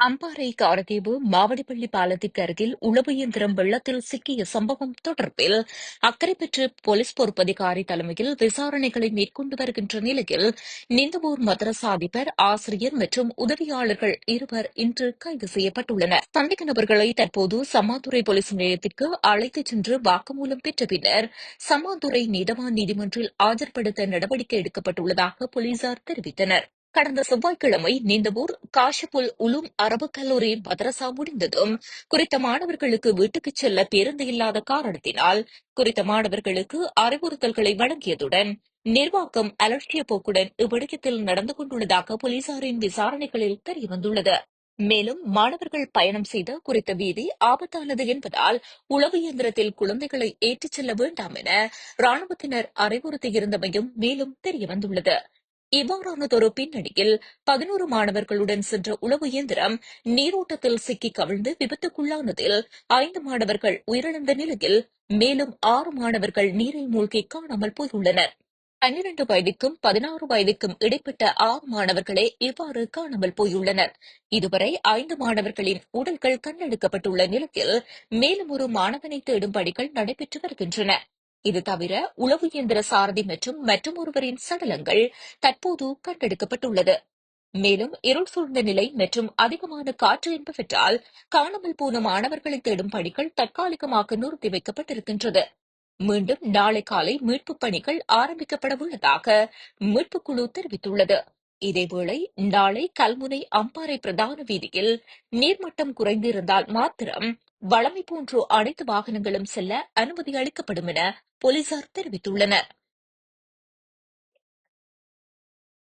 அம்பாறை காரதீவு மாவடிப்பள்ளி பாலத்திற்கு அருகில் உளவு இயந்திரம் வெள்ளத்தில் சிக்கிய சம்பவம் தொடர்பில் அக்கரைப்பற்று போலீஸ் பொறுப்பதிகாரி தலைமையில் விசாரணைகளை மேற்கொண்டு வருகின்ற நிலையில் நிந்தவூர் மதரசா அதிபர் ஆசிரியர் மற்றும் உதவியாளர்கள் இருவர் இன்று கைது செய்யப்பட்டுள்ளனர். சந்தேக நபர்களை தற்போது சம்மாந்துறை போலீஸ் நிலையத்திற்கு அழைத்துச் சென்று வாக்குமூலம் பெற்ற பின்னர் சம்மாந்துறை நீதவான் நீதிமன்றில் ஆஜர்படுத்த நடவடிக்கை எடுக்கப்பட்டுள்ளதாக போலீசார் தெரிவித்தனர். கடந்த செவ்வாய்க்கிழமை நிந்தவூர் காஷிபுல் உலூம் அரபு கல்லூரி மதரசா முடிந்ததும் குறித்த மாணவர்களுக்கு வீட்டுக்கு செல்ல பேருந்து இல்லாத காரணத்தினால் குறித்த மாணவர்களுக்கு அறிவுறுத்தல்களை வழங்கியதுடன் நிர்வாகம் அலட்சிய போக்குடன் இவ்விடயத்தில் நடந்து கொண்டுள்ளதாக போலீசாரின் விசாரணைகளில் தெரியவந்துள்ளது. மேலும் மாணவர்கள் பயணம் செய்த குறித்த வீதி ஆபத்தானது என்பதால் உளவு இயந்திரத்தில் குழந்தைகளை ஏற்றிச் செல்ல வேண்டாம் என ராணுவத்தினர் அறிவுறுத்தியிருந்தமையும் மேலும் தெரியவந்துள்ளது. இவ்வாறானதொரு பின்னணியில் 11 மாணவர்களுடன் சென்ற உளவு இயந்திரம் நீரோட்டத்தில் சிக்கி கவிழ்ந்து விபத்துக்குள்ளானதில் 5 மாணவர்கள் உயிரிழந்த நிலையில் மேலும் 6 மாணவர்கள் நீரில் மூழ்கி காணாமல் போயுள்ளனர். 12 வயதுக்கும் 16 வயதுக்கும் இடைப்பட்ட 6 மாணவர்களே இவ்வாறு காணாமல் போயுள்ளனர். இதுவரை 5 மாணவர்களின் உடல்கள் கண்டெடுக்கப்பட்டுள்ள நிலையில் மேலும் ஒரு மாணவனை தேடும் பணிகள் நடைபெற்று வருகின்றன. இது தவிர உளவு இயந்திர சாரதி மற்றும் மற்றொருவரின் சடலங்கள் தற்போது கண்டெடுக்கப்பட்டுள்ளது. மேலும் இருள் சூழ்ந்த நிலை மற்றும் அதிகமான காற்று என்பவற்றால் காணாமல் போன மாணவர்களை தேடும் பணிகள் தற்காலிகமாக நிறுத்தி வைக்கப்பட்டிருக்கின்றது. மீண்டும் நாளை காலை மீட்புப் பணிகள் ஆரம்பிக்கப்பட உள்ளதாக மீட்புக் குழு தெரிவித்துள்ளது. இதேவேளை நாளை கல்முனை அம்பாறை பிரதான வீதியில் நீர்மட்டம் குறைந்திருந்தால் மாத்திரம் வழமை போன்று அனைத்து வாகனங்களும் செல்ல அனுமதி அளிக்கப்படும் என போலீசார் தெரிவித்துள்ளனர்.